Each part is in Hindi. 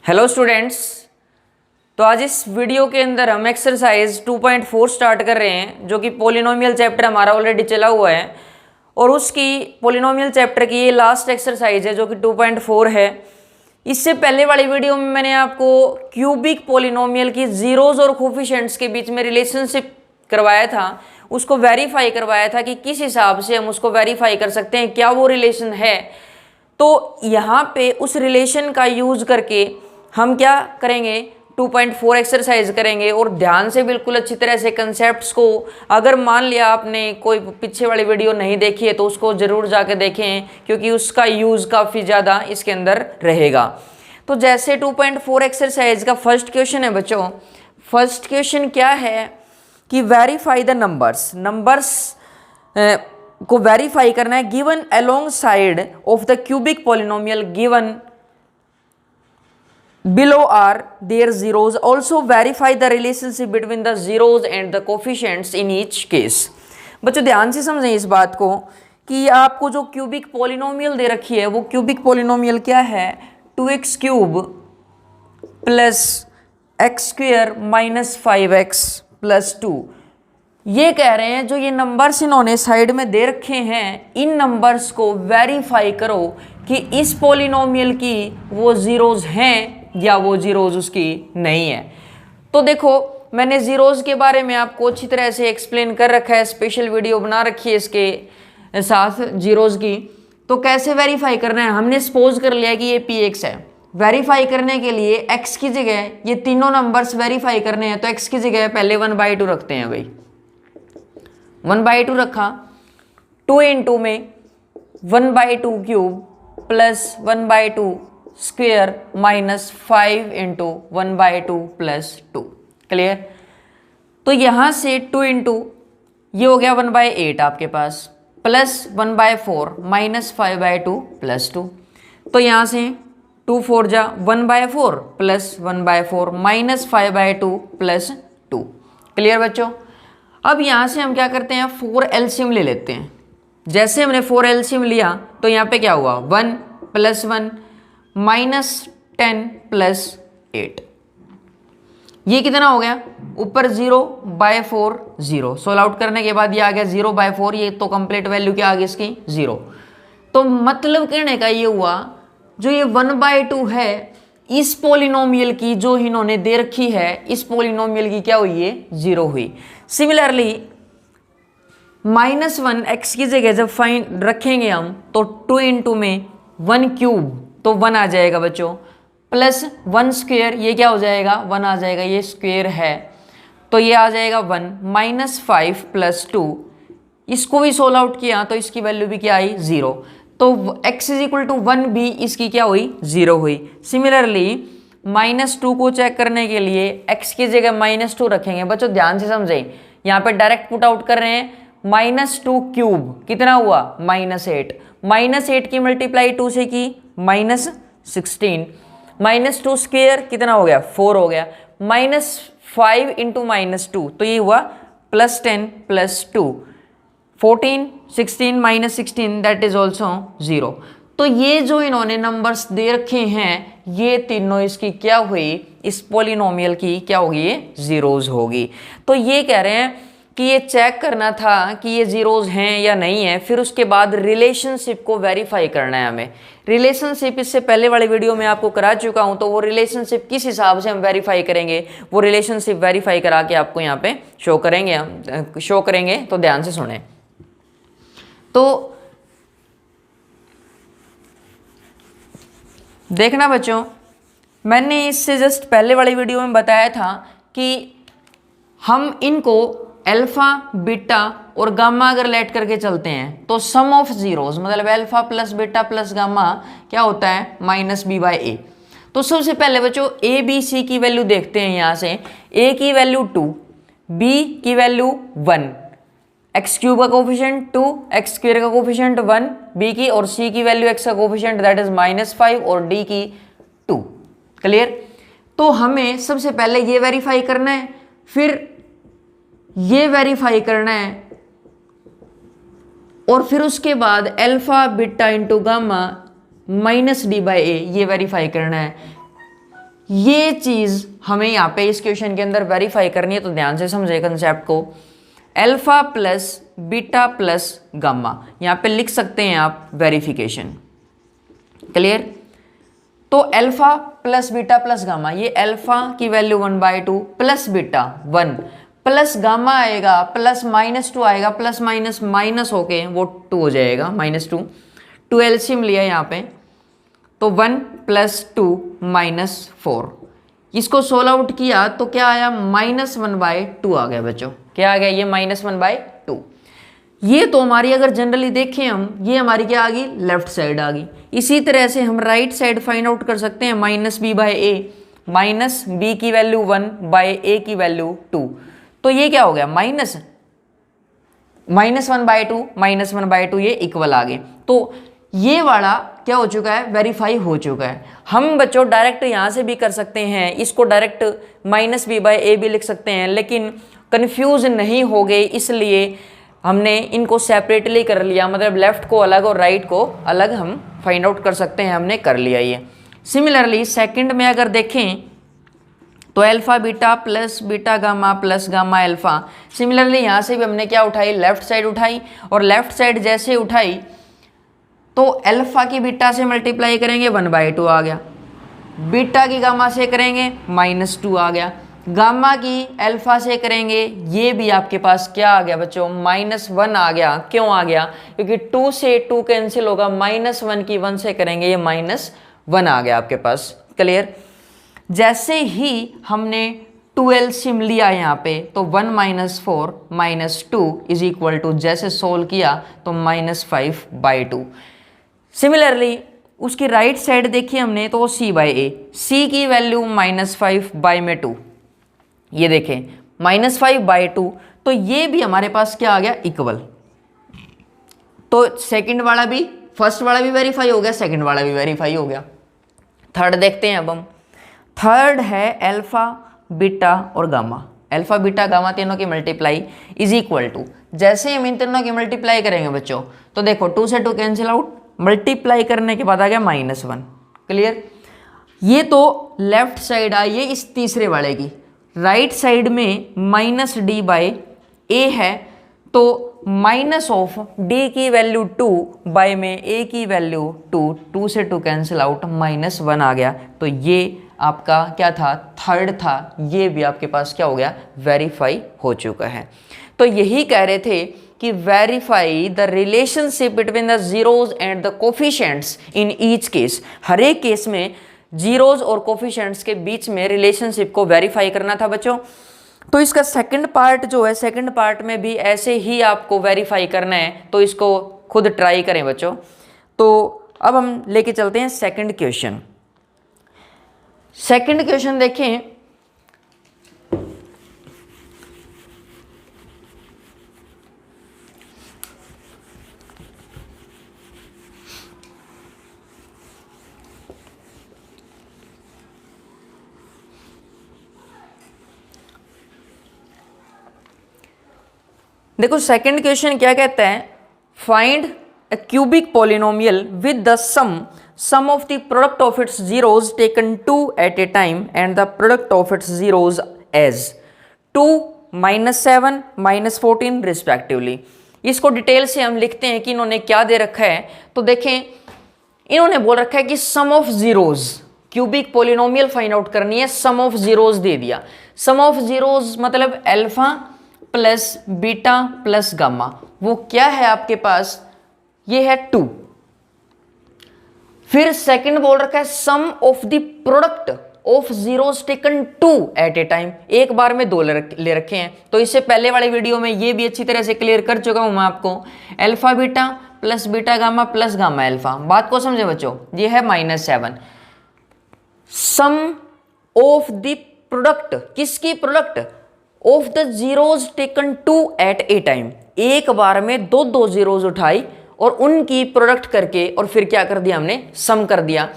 Hello students. तो आज इस वीडियो के अंदर हम एक्सरसाइज 2.4 स्टार्ट कर रहे हैं, जो कि पॉलिनोमियल चैप्टर हमारा ऑलरेडी चला हुआ है और उसकी पॉलिनोमियल चैप्टर की ये लास्ट एक्सरसाइज है जो कि 2.4 है। इससे पहले वाली वीडियो में मैंने आपको क्यूबिक पॉलिनोमियल की जीरोज और कोफिशिएंट्स के बीच में रिलेशनशिप करवाया था, उसको वेरीफाई करवाया था कि किस हिसाब से हम उसको वेरीफाई कर सकते हैं, क्या वो रिलेशन है। तो यहाँ पे उस रिलेशन का यूज करके हम क्या करेंगे, 2.4 एक्सरसाइज करेंगे और ध्यान से बिल्कुल अच्छी तरह से कंसेप्ट्स को, अगर मान लिया आपने कोई पीछे वाली वीडियो नहीं देखी है तो उसको ज़रूर जाके देखें, क्योंकि उसका यूज़ काफ़ी ज़्यादा इसके अंदर रहेगा। तो जैसे 2.4 एक्सरसाइज का फर्स्ट क्वेश्चन है बच्चों, फर्स्ट क्वेश्चन क्या है कि वेरीफाई द नंबर्स को वेरीफाई करना है given along side of the cubic polynomial given below are their zeros. Also verify the relationship between the zeros and the coefficients in each case. बच्चों ध्यान से समझें इस बात को कि आपको जो क्यूबिक पॉलिनोमियल दे रखी है वो क्यूबिक पॉलिनोमियल क्या है, 2x cube plus x square minus 5x plus 2। ये कह रहे हैं जो ये नंबर्स इन्होंने साइड में दे रखे हैं, इन नंबर्स को वेरीफाई करो कि इस पॉलिनोमियल की वो जीरोज हैं या वो जीरोज उसकी नहीं है। तो देखो मैंने जीरोज के बारे में आपको अच्छी तरह से एक्सप्लेन कर रखा है, स्पेशल वीडियो बना रखी है इसके साथ जीरोज की। तो कैसे वेरीफाई करना है, हमने सपोज कर लिया कि ये px है। वेरीफाई करने के लिए x की जगह ये तीनों नंबर्स वेरीफाई करने हैं, तो x की जगह पहले 1/2 रखते हैं भाई। 1/2 रखा, 2 × में 1/2 cube plus 1/2 square minus 5 × 1/2 plus 2। Clear. तो यहाँ से 2 × ये हो गया 1/8 आपके पास, प्लस 1/4 माइनस 5/2 प्लस 2। तो यहाँ से 2 4 जा 1/4 प्लस 1/4 माइनस 5/2 प्लस 2। क्लियर बच्चों। अब यहाँ से हम क्या करते हैं, 4 एलसीएम ले लेते हैं। जैसे हमने 4 एलसीएम लिया तो यहाँ पे क्या हुआ, 1 प्लस 1 माइनस 10 प्लस 8। ये कितना हो गया, ऊपर 0/4 0, सोल्व आउट करने के बाद ये आ गया 0/4, ये तो कंप्लीट वैल्यू क्या आ गई इसकी 0। तो मतलब कहने का ये हुआ जो ये 1/2 है इस पॉलिनोमियल की जो इन्होंने दे रखी है, इस पॉलिनोमियल की क्या हुई, ये 0 हुई। सिमिलरली -1 x की जगह जब फाइन रखेंगे हम तो 2 × में 1 क्यूब तो 1 आ जाएगा बच्चों, प्लस 1 स्क्वेयर ये क्या हो जाएगा 1 आ जाएगा, ये स्क्वेयर है तो ये आ जाएगा 1 माइनस 5 प्लस 2। इसको भी सोल्व आउट किया तो इसकी वैल्यू भी क्या आई 0। तो x = 1 भी इसकी क्या हुई 0 हुई। सिमिलरली -2 को चेक करने के लिए x की जगह -2 रखेंगे। बच्चों ध्यान से समझें, यहाँ पे डायरेक्ट पुट आउट कर रहे हैं, -2 क्यूब कितना हुआ -8, -8 की मल्टीप्लाई 2 से की -16, -2 स्क्वेयर कितना हो गया 4 हो गया, -5 × -2 तो ये हुआ +10 प्लस 2, 14 16 -16 दैट इज ऑल्सो 0। तो ये जो इन्होंने नंबर्स दे रखे हैं ये तीनों इसकी क्या हुई, इस पॉलिनोमियल की क्या होगी, ये जीरोज होगी। तो ये कह रहे हैं कि ये चेक करना था कि ये जीरोज हैं या नहीं है, फिर उसके बाद रिलेशनशिप को वेरीफाई करना है हमें। रिलेशनशिप इससे पहले वाले वीडियो में आपको करा चुका हूं, तो वो रिलेशनशिप किस हिसाब से हम वेरीफाई करेंगे, वो रिलेशनशिप वेरीफाई करा के आपको यहाँ पे शो करेंगे। तो ध्यान से सुने। तो देखना बच्चों, मैंने इससे जस्ट पहले वाली वीडियो में बताया था कि हम इनको अल्फा बीटा और गामा अगर लेट करके चलते हैं तो सम ऑफ जीरोस मतलब alpha plus beta plus gamma क्या होता है -b/a। तो सबसे पहले बच्चों a b c की वैल्यू देखते हैं। यहाँ से a की वैल्यू 2, b की वैल्यू 1, एक्स क्यूब का कोफिशिएंट 2, एक्स स्क्वायर का कोफिशिएंट 1, b की और c की वैल्यू x का कोफिशिएंट दैट इज -5 और d की 2। क्लियर। तो हमें सबसे पहले ये वेरीफाई करना है, फिर ये वेरीफाई करना है और फिर उसके बाद alpha beta into gamma -d/a ये वेरीफाई करना है। ये चीज हमें यहाँ पे इस क्वेश्चन के अंदर वेरीफाई करनी है, तो ध्यान से समझे कंसेप्ट को। Alpha plus beta plus gamma, यहाँ पे लिख सकते हैं आप वेरिफिकेशन। क्लियर? तो alpha plus beta plus gamma, ये अल्फा की value 1/2 plus beta 1 plus gamma आएगा प्लस -2 आएगा, प्लस माइनस माइनस होके वो 2 हो जाएगा, -2। 2 एलसीएम लिया यहाँ पे, तो 1 + 2 -4। इसको सोल्व आउट किया तो क्या आया, -1/2 आ गया बच्चों। क्या आ गया, ये -1/2। ये तो हमारी अगर जनरली देखें हम, ये हमारी क्या आ गई, लेफ्ट साइड आ गई। इसी तरह से हम राइट साइड फाइंड आउट कर सकते हैं, -b/a, -b की वैल्यू 1/a की वैल्यू 2। तो ये क्या हो गया, -1/2 ये इक्वल आ गए। तो ये वाला क्या हो चुका है, वेरीफाई हो चुका है। हम बच्चों डायरेक्ट यहाँ से भी कर सकते हैं, इसको डायरेक्ट -b/a भी लिख सकते हैं, लेकिन कंफ्यूज नहीं हो गए इसलिए हमने इनको सेपरेटली कर लिया, मतलब लेफ्ट को अलग और राइट को अलग हम फाइंड आउट कर सकते हैं, हमने कर लिया ये। सिमिलरली सेकंड में अगर देखें तो alpha beta plus beta gamma plus gamma alpha, similarly यहाँ से भी हमने क्या उठाई, लेफ्ट साइड उठाई, और लेफ्ट साइड जैसे उठाई तो अल्फा की बीटा से मल्टीप्लाई करेंगे 1/2 आ गया, बीटा की गामा से करेंगे -2 आ गया, गामा की अल्फा से करेंगे, ये भी आपके पास क्या आ गया बच्चों, -1 आ गया। क्यों आ गया, क्योंकि 2 से 2 कैंसिल होगा, -1 की 1 से करेंगे, ये -1 आ गया आपके पास। क्लियर? जैसे ही हमने 2 एलसीएम लिया यहाँ पे, तो 1 - 4 - 2 इज इक्वल टू, जैसे सोल्व किया तो -5/2। सिमिलरली उसकी राइट साइड देखिए हमने, तो c/a, c की वैल्यू -5/2, ये देखें -5/2, तो ये भी हमारे पास क्या आ गया, इक्वल। तो सेकंड वाला भी, फर्स्ट वाला भी वेरीफाई हो गया, सेकंड वाला भी वेरीफाई हो गया। थर्ड देखते हैं अब हम। थर्ड है अल्फा बीटा और गामा, अल्फा बीटा गामा तीनों की मल्टीप्लाई इज इक्वल टू, जैसे हम इन तीनों की मल्टीप्लाई करेंगे बच्चों, तो देखो 2 से 2 कैंसिल आउट, मल्टीप्लाई करने के बाद आ गया -1। क्लियर? ये तो लेफ्ट साइड आई है इस तीसरे वाले की, राइट साइड में -d/a है, तो -d की वैल्यू 2 बाय में a की वैल्यू 2, 2 से 2 कैंसिल आउट, -1 आ गया। तो ये आपका क्या था, थर्ड था, ये भी आपके पास क्या हो गया, वेरीफाई हो चुका है। तो यही कह रहे थे कि verify the relationship between the zeros and the coefficients in each case. हर एक केस में जीरोज और कोफिशिएंट्स के बीच में रिलेशनशिप को वेरीफाई करना था बच्चों। तो इसका सेकंड पार्ट जो है, सेकंड पार्ट में भी ऐसे ही आपको वेरीफाई करना है, तो इसको खुद ट्राई करें बच्चों। तो अब हम लेके चलते हैं सेकंड क्वेश्चन। सेकंड क्वेश्चन देखें, देखो सेकंड क्वेश्चन क्या कहता है, find a cubic polynomial with the sum of the product of its zeros taken 2 at a time and the product of its zeros as 2, -7, -14 respectively. इसको डिटेल से हम लिखते हैं कि इन्होंने क्या दे रखा है। तो देखें, इन्होंने बोल रखा है कि sum of zeros, cubic polynomial find out करनी है, सम ऑफ जीरोज दे दिया। सम ऑफ जीरोज मतलब alpha plus beta plus gamma, वो क्या है आपके पास, ये है 2। फिर सेकंड बोल रखा है sum of the product of zeros taken 2 at a time, एक बार में 2 ले रखे हैं। तो इससे पहले वाले वीडियो में ये भी अच्छी तरह से क्लियर कर चुका हूं मैं आपको, alpha beta plus beta gamma plus gamma alpha. बात को समझे बच्चों, ये है -7। सम ऑफ द प्रोडक्ट, किसकी product, of the zeros taken 2 at a time, एक बार में 2 जीरोज उठाई और उनकी प्रोडक्ट करके और फिर क्या कर दिया हमने, सम कर दिया।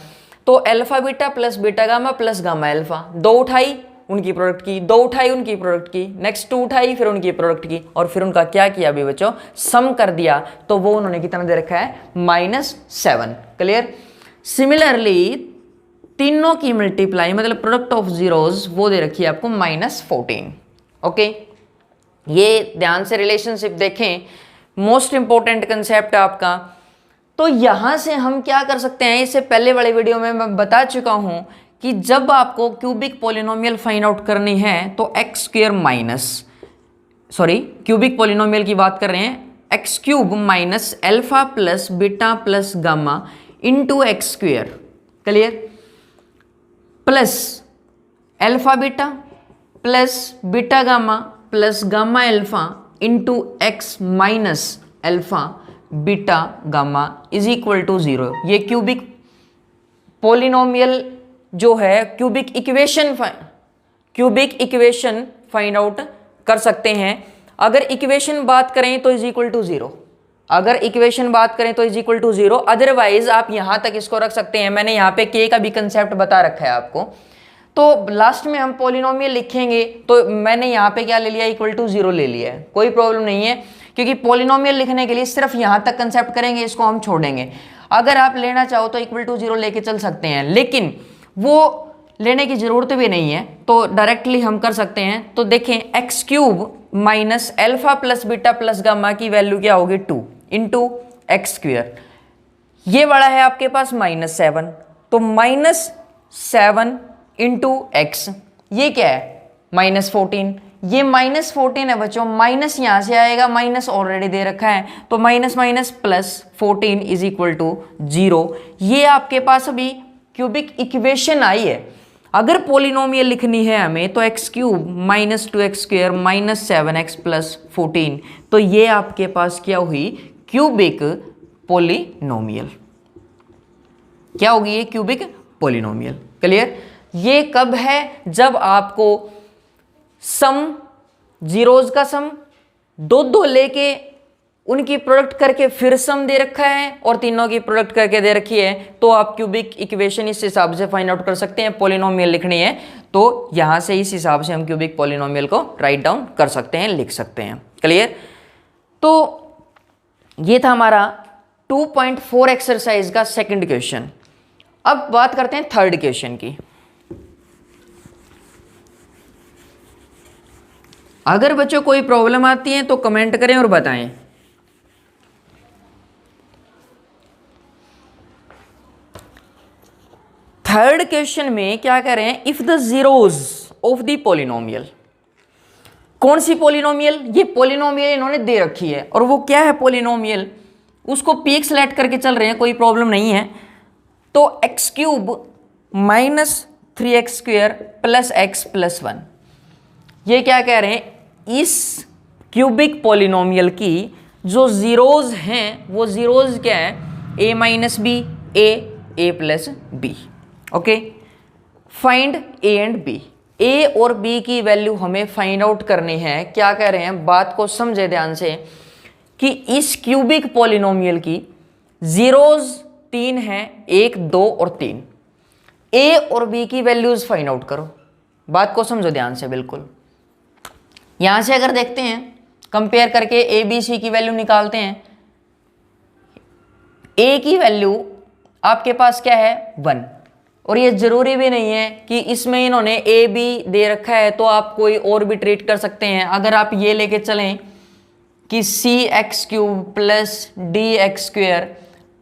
तो alpha beta plus beta gamma plus gamma alpha, 2 उठाई उनकी प्रोडक्ट की, 2 उठाई उनकी प्रोडक्ट की, नेक्स्ट 2 उठाई फिर उनकी प्रोडक्ट की, और फिर उनका क्या किया अभी बच्चों, सम कर दिया। तो वो उन्होंने कितना दे रखा है, -7। क्लियर? सिमिलरली तीनों की मल्टीप्लाई मतलब प्रोडक्ट ऑफ जीरोज वो दे रखी है आपको -14। ओके, ये ध्यान से रिलेशनशिप देखें, मोस्ट इंपॉर्टेंट कंसेप्ट है आपका। तो यहां से हम क्या कर सकते हैं, इससे पहले वाले वीडियो में मैं बता चुका हूं कि जब आपको क्यूबिक पॉलिनोमियल फाइंड आउट करनी है तो एक्स स्क्वायर क्यूबिक पॉलिनोमियल की बात कर रहे हैं, x cube minus alpha plus beta plus gamma into x square, clear, plus alpha beta plus beta gamma plus gamma alpha into x minus alpha beta gamma is equal to 0। ये क्यूबिक पॉलिनोमियल जो है क्यूबिक इक्वेशन फाइंड आउट कर सकते हैं। अगर इक्वेशन बात करें तो इज इक्वल टू 0, अगर इक्वेशन बात करें तो इज इक्वल टू 0, अदरवाइज आप यहां तक इसको रख सकते हैं। मैंने यहां पे के का भी कंसेप्ट बता रखा है आपको। तो लास्ट में हम पॉलिनोमियल लिखेंगे तो मैंने यहाँ पे क्या ले लिया, इक्वल टू 0 ले लिया है, कोई प्रॉब्लम नहीं है, क्योंकि पॉलिनोमियल लिखने के लिए सिर्फ यहाँ तक कंसेप्ट करेंगे, इसको हम छोड़ेंगे। अगर आप लेना चाहो तो इक्वल टू 0 लेके चल सकते हैं, लेकिन वो लेने की जरूरत भी नहीं है, तो डायरेक्टली हम कर सकते हैं। तो देखें, x cube minus alpha plus beta plus gamma की वैल्यू क्या होगी 2 इंटू एक्स स्क्वायर, ये बड़ा है आपके पास -7, तो -7 इंटू एक्स, ये क्या है -14, ये -14 है बच्चों, माइनस यहां से आएगा, माइनस ऑलरेडी दे रखा है, तो minus minus plus 14 is equal to 0। ये आपके पास अभी क्यूबिक इक्वेशन आई है। अगर पॉलिनोमियल लिखनी है हमें तो x cube minus 2x square minus 7x plus 14, तो ये आपके पास क्या हुई, क्यूबिक पॉलिनोमियल। क्या होगी ये, क्यूबिक पॉलिनोमियल, क्लियर। ये कब है, जब आपको सम, जीरोज का सम दो लेके उनकी प्रोडक्ट करके फिर सम दे रखा है और तीनों की प्रोडक्ट करके दे रखी है, तो आप क्यूबिक इक्वेशन इस हिसाब से फाइंड आउट कर सकते हैं। पॉलिनोमियल लिखनी है तो यहां से इस हिसाब से हम क्यूबिक पॉलिनोमियल को राइट डाउन कर सकते हैं, लिख सकते हैं, क्लियर। तो ये था हमारा 2.4 एक्सरसाइज का सेकंड क्वेश्चन। अब बात करते हैं थर्ड क्वेश्चन की। अगर बच्चों कोई प्रॉब्लम आती है तो कमेंट करें और बताएं। थर्ड क्वेश्चन में क्या कह रहे हैं, if the zeros of the polynomial, कौन सी पॉलिनोमियल, ये पॉलिनोमियल इन्होंने दे रखी है और वो क्या है पॉलिनोमियल, उसको पीक सेलेक्ट करके चल रहे हैं, कोई प्रॉब्लम नहीं है। तो x cube minus 3x square plus x plus 1, ये क्या कह रहे हैं, इस क्यूबिक पॉलिनोमियल की जो जीरोज हैं वो जीरोज क्या है, a minus B, A plus B. Okay, find a and b, a और b की वैल्यू हमें फाइंड आउट करनी है। क्या कह रहे हैं, बात को समझे ध्यान से, कि इस क्यूबिक पॉलिनोमियल की जीरोज 3 हैं, 1, 2 और 3, a और b की वैल्यूज फाइंड आउट करो। बात को समझो ध्यान से बिल्कुल। यहां से अगर देखते हैं, कंपेयर करके a b c की वैल्यू निकालते हैं, a की वैल्यू आपके पास क्या है 1, और ये जरूरी भी नहीं है कि इसमें इन्होंने a b दे रखा है तो आप कोई और भी ट्रीट कर सकते हैं। अगर आप ये लेके चलें कि C x cube plus D x square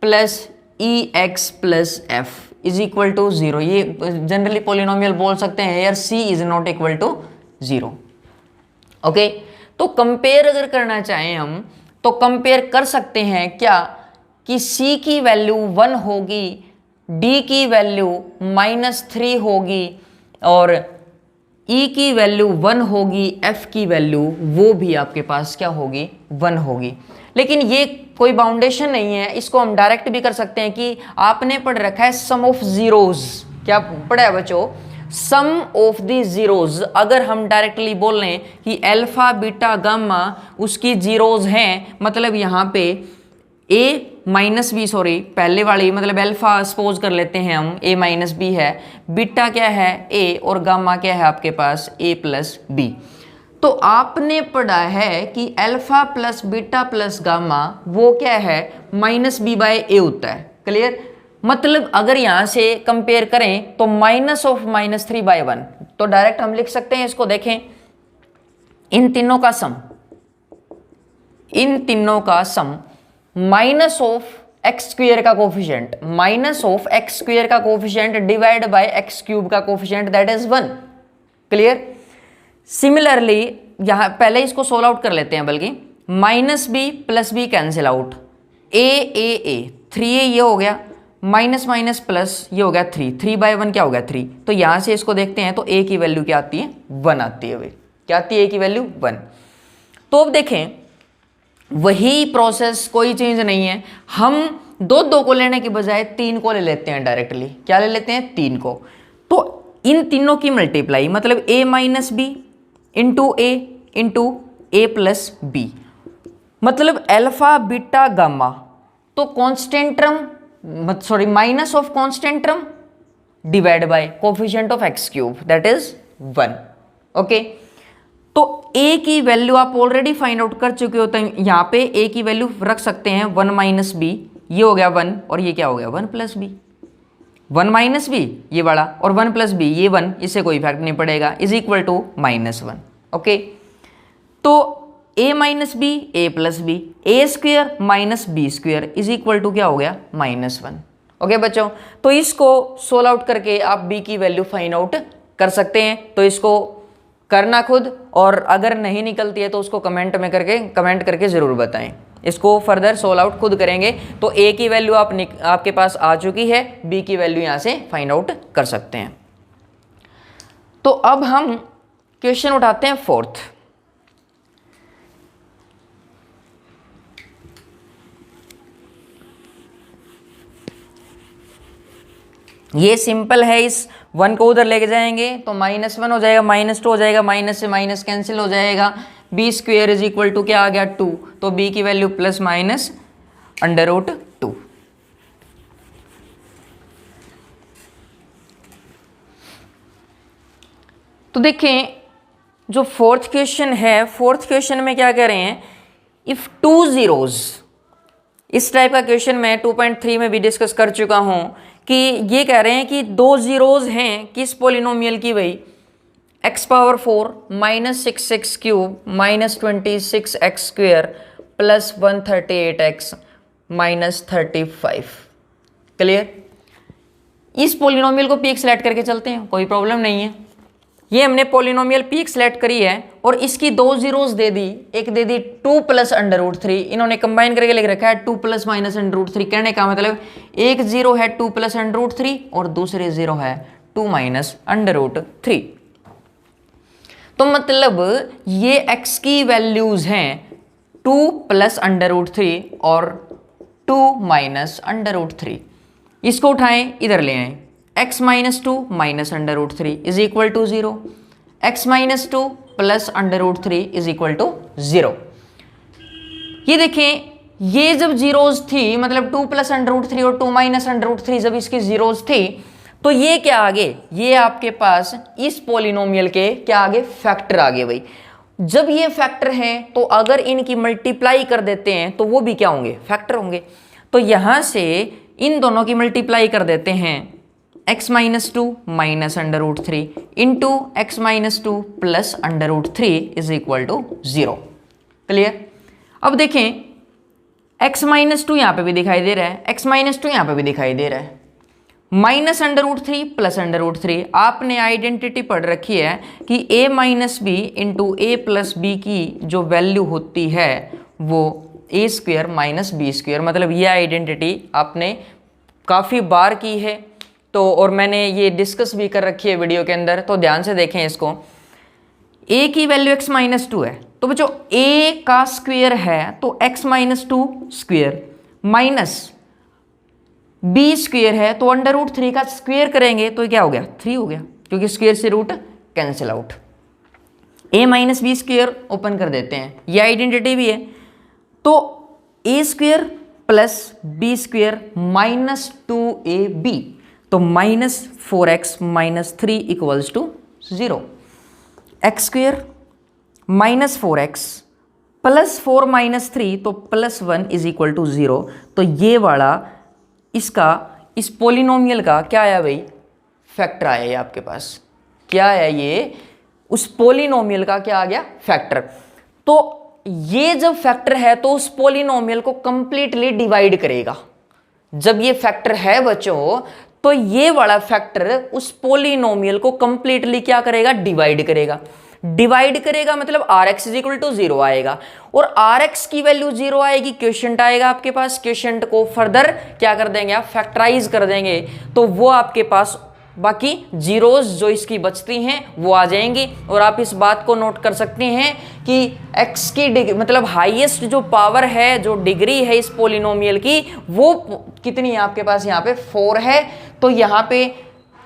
plus E x plus F is equal to 0, ये जनरली पॉलिनोमियल बोल सकते हैं यार, c is not equal to 0। Okay, तो कंपेयर अगर करना चाहें हम तो कंपेयर कर सकते हैं क्या, कि c की वैल्यू 1 होगी, d की वैल्यू -3 होगी और e की वैल्यू 1 होगी, f की वैल्यू वो भी आपके पास क्या होगी 1 होगी। लेकिन ये कोई बाउंडेशन नहीं है, इसको हम डायरेक्ट भी कर सकते हैं कि आपने पढ़ रखा है सम ऑफ जीरोज। क्या पढ़ा है बच्चों, सम ऑफ द जीरोज। अगर हम डायरेक्टली बोल रहे हैं कि अल्फा बीटा गामा उसकी जीरोज हैं, मतलब यहाँ पे a माइनस बी, सॉरी पहले वाली मतलब अल्फा सपोज कर लेते हैं हम, a माइनस बी है, बीटा क्या है a और गामा क्या है आपके पास a प्लस बी। तो आपने पढ़ा है कि alpha plus beta plus gamma वो क्या है -b/a होता है, क्लियर। मतलब अगर यहां से कंपेयर करें तो माइनस ऑफ -3/1, तो डायरेक्ट हम लिख सकते हैं इसको। देखें इन तीनों का sum minus of x square का coefficient, minus of x square का coefficient divide by x cube का coefficient, that is 1। Clear. Similarly यहां पहले इसको सोल्व आउट कर लेते हैं, बल्कि minus B plus B cancel out, A 3a ये हो गया, माइनस माइनस प्लस ये हो गया 3/1 क्या हो गया 3। तो यहां से इसको देखते हैं तो a की वैल्यू क्या आती है 1 आती है। भाई क्या आती है a की वैल्यू 1। तो अब देखें वही प्रोसेस, कोई चेंज नहीं है। हम दो को लेने के बजाय 3 को ले लेते हैं डायरेक्टली। क्या ले लेते हैं 3 को। तो इन तीनों की मल्टीप्लाई मतलब a minus B into A plus B, मतलब अल्फा बीटा गामा। तो constant term sorry minus of constant term divide by coefficient of x cube, that is 1। Okay, तो a की वैल्यू आप ऑलरेडी फाइंड आउट कर चुके होते हैं। यहां पे a की वैल्यू रख सकते हैं 1 माइनस बी, ये हो गया 1 और ये क्या हो गया 1 प्लस बी। 1 माइनस बी ये वाला और 1 प्लस बी ये 1, इससे कोई इफेक्ट नहीं पड़ेगा, इज इक्वल टू -1। ओके, तो a minus B A plus B, A square minus B square is equal to क्या हो गया -1। ओके बच्चों, तो इसको सोल्व आउट करके आप b की वैल्यू फाइंड आउट कर सकते हैं। तो इसको करना खुद, और अगर नहीं निकलती है तो उसको कमेंट करके ज़रूर बताएं। इसको फर्दर सोल्व आउट खुद करेंगे तो a की वैल्यू आपके पास आ चुकी है, b की वैल्यू यहाँ से फाइंड आउट कर सकते हैं। तो अब हम क्वेश्चन उठाते हैं 4th। ये सिंपल है, इस 1 को उधर लेके जाएंगे तो -1 हो जाएगा, -2 हो जाएगा, माइनस से माइनस कैंसिल हो जाएगा, B square is equal to क्या आ गया 2। तो b की वैल्यू प्लस माइनस √2। तो देखें जो 4th क्वेश्चन है, 4th क्वेश्चन में क्या कह रहे हैं, इफ 2 zeros, इस टाइप का क्वेश्चन मैं 2.3 में भी डिस्कस कर चुका हूं कि ये कह रहे हैं कि 2 जीरोज हैं किस पोलिनोमियल की, भाई x⁴ -6x³ -26x² plus 138x -35। Clear. इस पोलिनोमियल को पीक सेलेक्ट करके चलते हैं, कोई प्रॉब्लम नहीं है। ये हमने पोलिनोमियल पीक सेलेक्ट करी है और इसकी 2 जीरोज दे दी, एक दे दी 2 + √3, इन्होंने कंबाइन करके लिख रखा है 2 + -√3। कहने का मतलब एक जीरो है 2 + √3 और दूसरे जीरो है 2 - √3। तो मतलब ये x की वैल्यूज हैं 2 + √3 और 2 - √3। इसको उठाएं इधर ले आए, x - 2 - √3 is equal to 0, x - 2 + √3 is equal to 0। ये देखें, ये जब जीरोज थी मतलब 2 + √3 और 2 - √3 जब इसकी जीरोज थी, तो ये क्या आगे, ये आपके पास इस पोलिनोमियल के क्या आगे फैक्टर आगे। भाई जब ये फैक्टर हैं तो अगर इनकी मल्टीप्लाई कर देते हैं तो वो भी क्या होंगे, फैक्टर होंगे। तो यहां से इन दोनों की मल्टीप्लाई कर देते हैं, x - 2 - √3 into x - 2 + √3 is equal to 0। Clear. अब देखें x - 2 यहां पे भी दिखाई दे रहा है, x - 2 यहां पे भी दिखाई दे रहा है, -√3 + √3। आपने आइडेंटिटी पढ़ रखी है कि a - b into a + b की जो वैल्यू होती है वो a² - b², मतलब ये आइडेंटिटी आपने काफ़ी बार की है। तो और मैंने ये डिस्कस भी कर रखी है वीडियो के अंदर, तो ध्यान से देखें इसको। a की वैल्यू x - 2 है, तो बच्चों a का स्क्वायर है तो x - 2 स्क्वायर माइनस b² है तो √3 का स्क्वायर करेंगे तो क्या हो गया 3 हो गया, क्योंकि स्क्वायर से root cancel out. a - b² open कर देते हैं, ये आइडेंटिटी भी है। तो a² + b² -2ab, तो -4x - 3 = 0। x² -4x + 4 - 3 तो +1 = 0। तो ये वाला इसका इस पोलिनोमियल का क्या आया भाई, फैक्टर आया ये आपके पास, क्या आया ये, उस पोलिनोमियल का क्या आ गया, फैक्टर। तो ये जब फैक्टर है तो उस पोलिनोमियल को कंप्लीटली डिवाइड करेगा। जब ये फैक्टर है बच्चों तो ये वाला फैक्टर उस पोलिनोमियल को कंप्लीटली क्या करेगा, डिवाइड करेगा। डिवाइड करेगा मतलब R x is equal to 0 आएगा, और आर एक्स की वैल्यू 0 आएगी, क्वोशिएंट आएगा आपके पास, क्वोशिएंट को फर्दर क्या कर देंगे आप, फैक्टराइज कर देंगे, तो वो आपके पास बाकी जीरोस जो इसकी बचती हैं वो आ जाएंगी। और आप इस बात को नोट कर सकते हैं कि x की डिग्री मतलब हाईएस्ट जो पावर है, जो डिग्री है इस पोलिनोमियल की, वो कितनी है आपके पास, यहाँ पे 4 है। तो यहाँ पे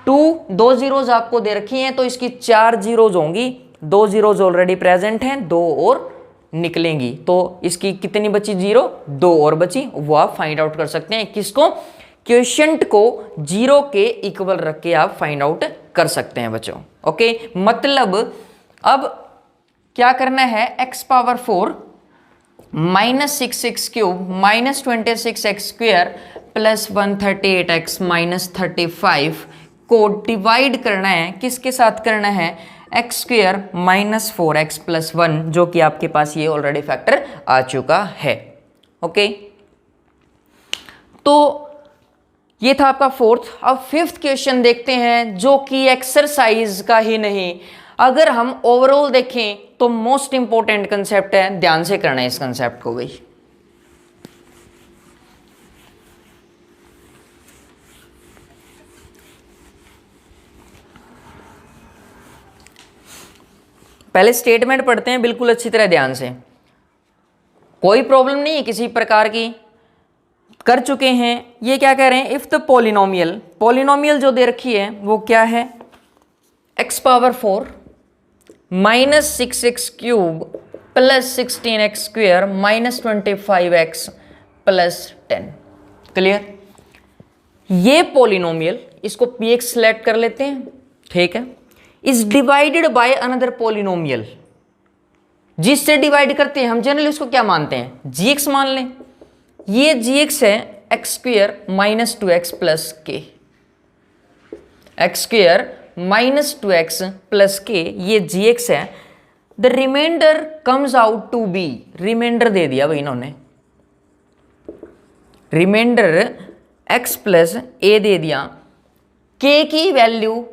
2 जीरोज आपको दे रखी हैं, तो इसकी 4 जीरोज होंगी, 2 जीरोज ऑलरेडी प्रेजेंट हैं, 2 और निकलेंगी, तो इसकी कितनी बची, 0, 2 और बची, वो आप फाइंड आउट कर सकते हैं। किसको, क्वोशिएंट को 0 के इक्वल रख के आप फाइंड आउट कर सकते हैं बच्चों। ओके, मतलब अब क्या करना है, x power 4 minus 6x cube minus 26x square plus 138x minus 35 को डिवाइड करना है, किसके साथ करना है, x square minus 4x plus 1, जो कि आपके पास ये ऑलरेडी फैक्टर आ चुका है। ओके, तो ये था आपका फोर्थ। अब फिफ्थ क्वेश्चन देखते हैं, जो कि एक्सरसाइज का ही नहीं, अगर हम ओवरऑल देखें तो मोस्ट इंपॉर्टेंट कंसेप्ट है, ध्यान से करना है इस कंसेप्ट को भाई। पहले स्टेटमेंट पढ़ते हैं बिल्कुल अच्छी तरह ध्यान से, कोई प्रॉब्लम नहीं है किसी प्रकार की, कर चुके हैं। ये क्या कह रहे हैं, इफ द पोलिनोमियल जो दे रखी है वो क्या है, x power 4 minus 6x cube plus 16x square minus 25x plus 10। Clear, ये पोलिनोमियल, इसको px सेलेक्ट कर लेते हैं, ठीक है, is divided by another polynomial, जिससे डिवाइड करते हैं हम जनरली उसको क्या मानते हैं, gx मान लें। ये gx है x square minus 2x plus k, x square minus 2x plus k, ये gx है। The remainder comes out to be, remainder दे दिया भाई इन्होंने, रिमाइंडर x प्लस a दे दिया, k की वैल्यू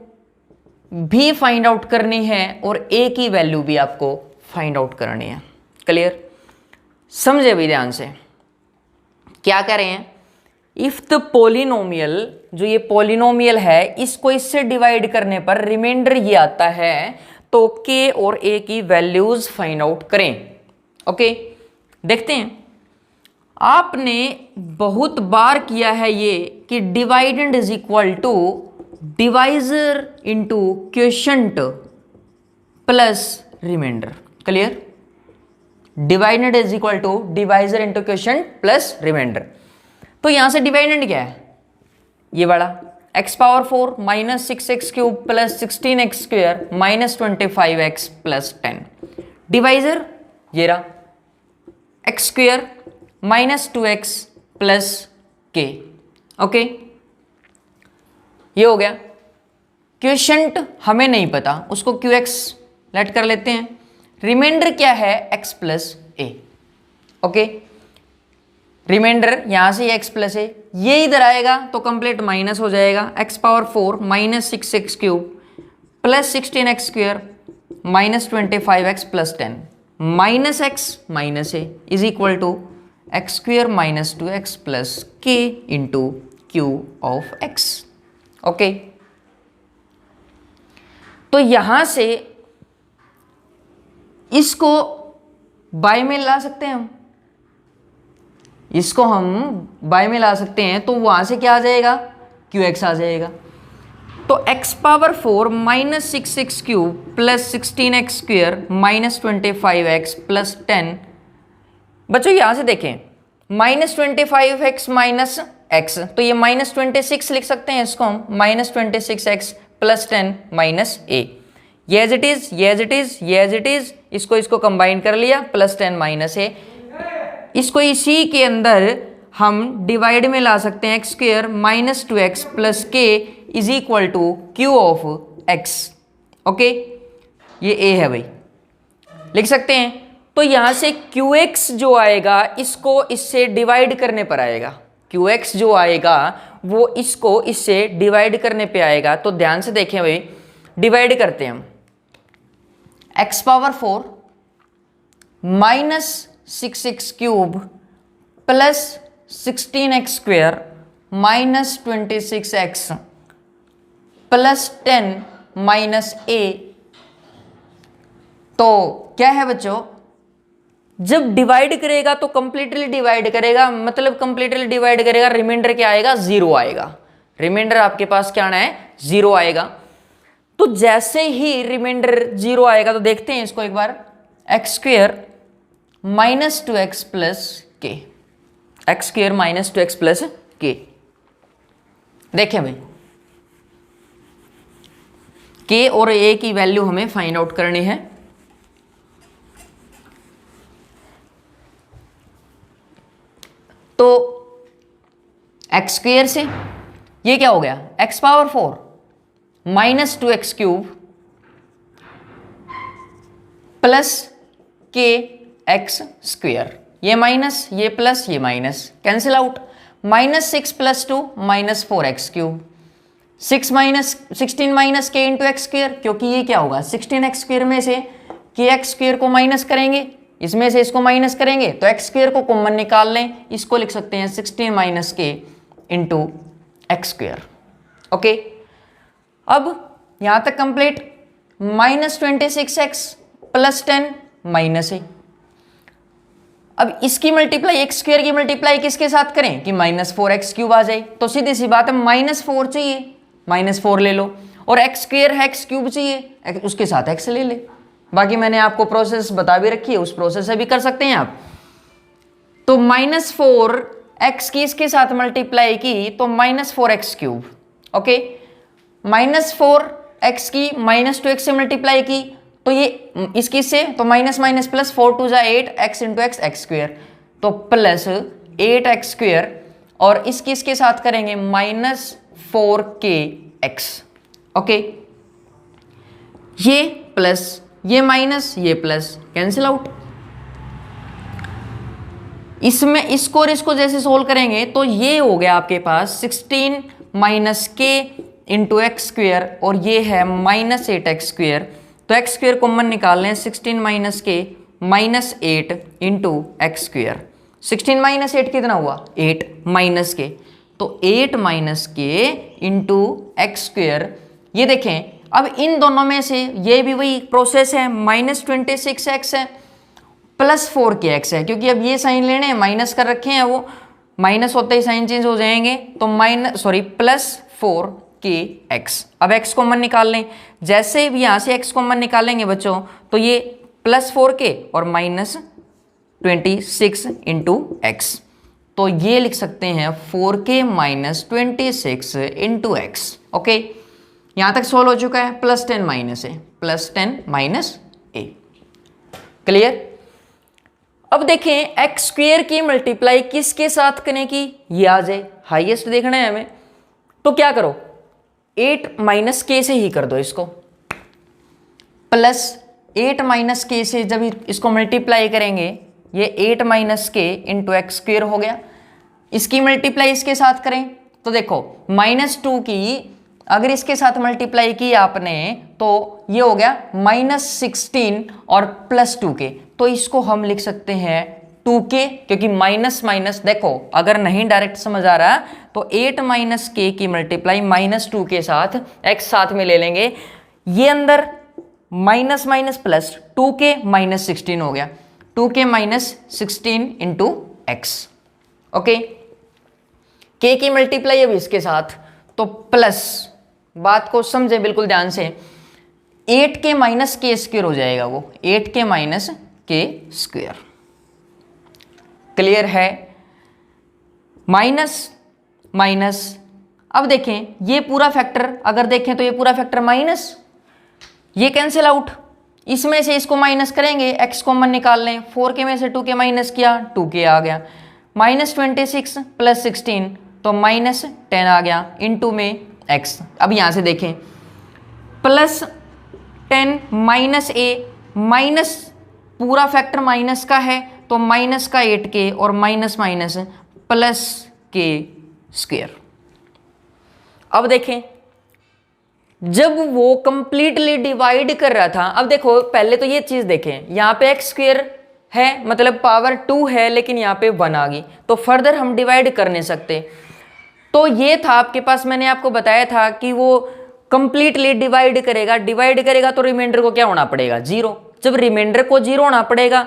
भी फाइंड आउट करनी है और a की वैल्यू भी आपको फाइंड आउट करनी है। क्लियर, समझे भाई ध्यान से, क्या करें हैं, इफ द पोलिनोमियल, जो ये पोलिनोमियल है इसको इससे डिवाइड करने पर रिमाइंडर ये आता है, तो k और a की वैल्यूज फाइंड आउट करें। ओके, देखते हैं, आपने बहुत बार किया है ये कि dividend is equal to divisor into quotient plus remainder. Clear, dividend is equal to divisor into quotient plus remainder. तो यहां से डिवाइडेंड क्या है, ये वाला x power 4 minus 6x cube plus 16x square minus 25x plus 10। Divisor ये रहा x square minus 2x plus k। Okay, ये हो गया। क्वोशिएंट हमें नहीं पता, उसको qx लेट कर लेते हैं। रिमाइंडर क्या है, x प्लस ए। ओके, रिमाइंडर यहां से x प्लस ए, ये इधर आएगा तो कंप्लीट माइनस हो जाएगा। x power 4 minus 6x cube plus 16x square minus 25x plus 10 minus x minus A is equal to x square minus 2x plus k into Q of x। Okay, तो यहां से इसको बाय में ला सकते हैं, हम इसको हम बाय में ला सकते हैं, तो वहां से क्या आ जाएगा, qx आ जाएगा। तो x power 4 minus 6x cube plus 16x square minus 25x plus 10। बच्चों यहां से देखें, माइनस 25x माइनस x, तो ये माइनस 26 लिख सकते हैं इसको हम, minus 26x plus 10 minus a। ये एज इट इज, ये एज इट इज, ये एज इट इज, इसको कंबाइन कर लिया, प्लस 10 माइनस ए। इसको इसी के अंदर हम डिवाइड में ला सकते हैं x square minus 2x plus k is equal to q of x. Okay, ये ए है भाई, लिख सकते हैं। तो यहां से QX जो आएगा इसको इससे डिवाइड करने पर आएगा, QX जो आएगा वो इसको इससे डिवाइड करने पे आएगा। तो ध्यान से देखें भाई, डिवाइड करते हैं हम, x power 4 minus 6x cube plus 16x square minus 26x plus 10 minus a। तो क्या है बच्चों, जब डिवाइड करेगा तो कंप्लीटली डिवाइड करेगा, मतलब कंप्लीटली डिवाइड करेगा, रिमाइंडर क्या आएगा, 0 आएगा। रिमाइंडर आपके पास क्या आना है, 0 आएगा। तो जैसे ही रिमाइंडर 0 आएगा तो देखते हैं इसको एक बार, x square minus 2x plus k, x square minus 2x plus k. देखें भाई, के और ए की वैल्यू हमें फाइंड आउट करनी है। तो एक्स स्क्वेयर से ये क्या हो गया, x power 4 minus 2x cube plus k x square, ये माइनस ये प्लस ये minus cancel out, minus 6 plus 2 minus 4x cube, 16 minus के इंटू एक्स स्क्वेयर, क्योंकि ये क्या होगा 16x स्क्वेयर में से के एक्स स्क्वेयर को माइनस करेंगे, इसमें से इसको माइनस करेंगे तो एक्स स्क्वेयर को कॉमन निकाल लें, इसको लिख सकते हैं 16 माइनस के इंटू एक्स स्क्वेयर। ओके, अब यहां तक complete, minus 26x plus 10 minus A. अब इसकी मल्टीप्लाई एक्स स्क्वेयर की मल्टीप्लाई किसके साथ करें कि माइनस 4x क्यूब आ जाए। तो सीधी सी बात है, माइनस 4 चाहिए, माइनस 4 ले लो, और एक्स स्क्वेयर है एक्स क्यूब चाहिए, उसके साथ एक्स ले ले। बाकी मैंने आपको प्रोसेस बता भी रखी है, उस प्रोसेस से भी कर सकते हैं आप। तो माइनस 4x की इसके साथ मल्टीप्लाई की तो minus 4x cube. Okay, minus 4x की माइनस 2x से मल्टीप्लाई की तो ये इसकी से तो माइनस माइनस प्लस 4 टू जा 8 x into x x square, तो प्लस 8x स्क्वेयर, और इसकी इसके साथ करेंगे माइनस 4kx। ओके, ये प्लस ये माइनस ये प्लस कैंसिल आउट। इसमें इसको और इसको जैसे सोल्व करेंगे तो ये हो गया आपके पास 16 माइनस के इंटू एक्स स्क्वेयर, और ये है माइनस 8x स्क्वेयर। तो एक्स स्क्वेयर कॉमन निकाल लें, 16 माइनस के minus 8 into x square. 16 minus 8 कितना हुआ, 8 माइनस के, तो 8 माइनस के इंटू एक्स स्क्वेयर। ये देखें, अब इन दोनों में से ये भी वही प्रोसेस है, माइनस 26x है प्लस 4kx है, क्योंकि अब ये साइन लेने हैं, माइनस कर रखे हैं, वो माइनस होते ही साइन चेंज हो जाएंगे, तो प्लस 4kx। अब x कॉमन निकाल लें, जैसे भी यहाँ से x कॉमन निकालेंगे बच्चों तो ये प्लस 4k और माइनस 26 इंटू एक्स, तो ये लिख सकते हैं 4k minus 26 into x. Okay, यहां तक सोल्व हो चुका है, प्लस 10 माइनस ए, प्लस 10 माइनस ए। क्लियर। अब देखें एक्स स्क्वेयर की मल्टीप्लाई किसके साथ करें कि ये आ जाए, हाईएस्ट देखना है हमें। तो क्या करो, 8 माइनस के से ही कर दो इसको, प्लस 8 माइनस के से जब इसको मल्टीप्लाई करेंगे, ये 8 माइनस के इंटू एक्स स्क्वेयर हो गया। इसकी मल्टीप्लाई इसके साथ करें तो देखो -2 की अगर इसके साथ मल्टीप्लाई की आपने तो ये हो गया -16 और प्लस 2k, तो इसको हम लिख सकते हैं 2k, क्योंकि माइनस माइनस देखो अगर नहीं डायरेक्ट समझ आ रहा तो 8 माइनस के की मल्टीप्लाई -2 के साथ x साथ में ले लेंगे, ये अंदर माइनस माइनस प्लस 2k -16 हो गया, 2k -16 into x. Okay, k की मल्टीप्लाई अब इसके साथ तो प्लस, बात को समझे बिल्कुल ध्यान से, 8k माइनस के स्क्वेयर हो जाएगा, वो 8k माइनस के स्क्वेयर। क्लियर है, माइनस माइनस। अब देखें ये पूरा फैक्टर अगर देखें तो ये पूरा फैक्टर माइनस, ये कैंसिल आउट, इसमें से इसको माइनस करेंगे, x कॉमन निकाल लें, 4k में से 2k माइनस किया 2k आ गया, -26 प्लस 16 तो -10 आ गया, इनटू में x। अब यहां से देखें +10 -a माइनस पूरा फैक्टर माइनस का है तो माइनस का 8k और minus minus plus k square. अब देखें जब वो कंप्लीटली डिवाइड कर रहा था, अब देखो पहले तो ये चीज देखें, यहां पे x स्क्वायर है मतलब पावर 2 है, लेकिन यहां पे 1 आ गई तो फर्दर हम डिवाइड कर नहीं सकते। तो ये था आपके पास, मैंने आपको बताया था कि वो कंप्लीटली डिवाइड करेगा तो रिमाइंडर को क्या होना पड़ेगा, 0। जब रिमाइंडर को 0 होना पड़ेगा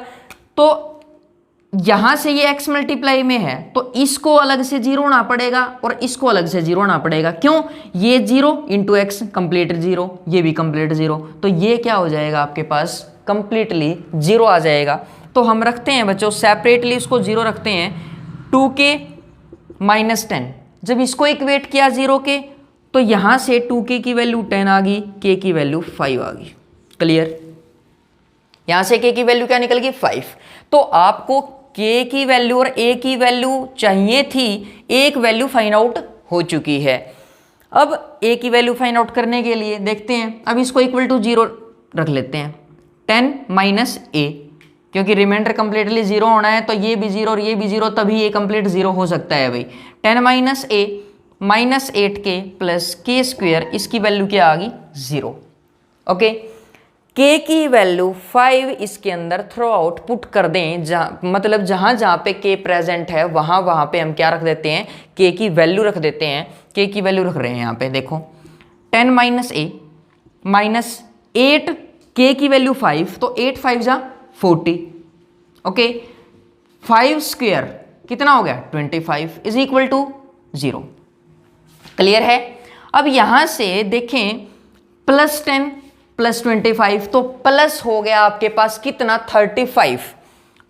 तो यहां से ये x मल्टीप्लाई में है तो इसको अलग से 0 होना पड़ेगा और इसको अलग से 0 होना पड़ेगा। क्यों, ये 0 इंटू एक्स कंप्लीट 0, ये भी कंप्लीट 0, तो ये क्या हो जाएगा आपके पास कंप्लीटली 0 आ जाएगा। तो हम रखते हैं बच्चों सेपरेटली इसको 0 रखते हैं, 2k -10। जब इसको इक्वेट किया 0 के तो यहां से 2k की वैल्यू 10 आ गई, k की वैल्यू 5 आ गई। क्लियर, यहां से k की वैल्यू क्या निकल गई 5। तो आपको k की वैल्यू और a की वैल्यू चाहिए थी, एक वैल्यू फाइंड आउट हो चुकी है। अब a की वैल्यू फाइंड आउट करने के लिए देखते हैं, अब इसको इक्वल टू 0 रख लेते हैं, 10 - a, क्योंकि रिमाइंडर कंप्लीटली 0 होना है तो ये भी 0 और ये भी 0, तभी ये कंप्लीट 0 हो सकता है भाई। 10 - a -8k plus k square, इसकी वैल्यू क्या आ गई 0। ओके, k की वैल्यू 5 इसके अंदर थ्रो आउट पुट कर दें, मतलब जहां जहां पे k प्रेजेंट है वहां वहां पे हम क्या रख देते हैं, k की वैल्यू रख देते हैं। k की वैल्यू रख रहे हैं यहाँ पे देखो 10 - a -8, k की वैल्यू 5 तो 8 5 जा 40। ओके, 5 स्क्वायर कितना हो गया 25 इज इक्वल टू 0। क्लियर है। अब यहां से देखें +10 + 25 तो प्लस हो गया आपके पास कितना 35,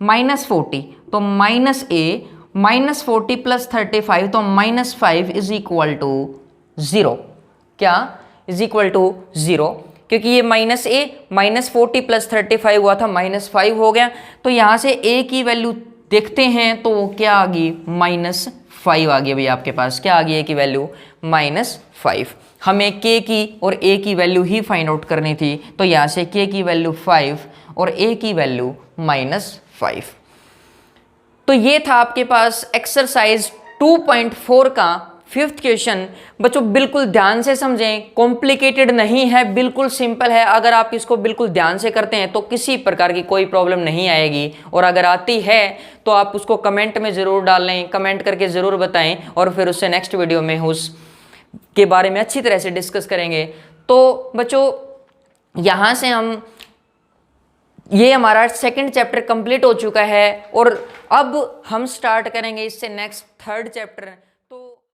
-40 तो -a -40 + 35 तो -5 इज इक्वल टू 0। क्या इज इक्वल टू 0, क्योंकि ये -a -40 + 35 हुआ था -5 हो गया। तो यहां से a की वैल्यू देखते हैं तो क्या आ गई -5 आ गई भाई आपके पास, क्या आ गई a की वैल्यू -5। हमें k की और a की वैल्यू ही फाइंड आउट करनी थी, तो यहां से k की वैल्यू 5 और a की वैल्यू -5। तो ये था आपके पास एक्सरसाइज 2.4 का 5th क्वेश्चन। बच्चों बिल्कुल ध्यान से समझें, कॉम्प्लिकेटेड नहीं है, बिल्कुल सिंपल है। अगर आप इसको बिल्कुल ध्यान से करते हैं तो किसी प्रकार की कोई प्रॉब्लम नहीं आएगी, और अगर आती है तो आप उसको कमेंट में ज़रूर डालें, कमेंट करके ज़रूर बताएं, और फिर उससे नेक्स्ट वीडियो में उस के बारे में अच्छी तरह से डिस्कस करेंगे। तो बच्चों यहाँ से हम ये हमारा 2nd चैप्टर कंप्लीट हो चुका है, और अब हम स्टार्ट करेंगे इससे नेक्स्ट 3rd चैप्टर।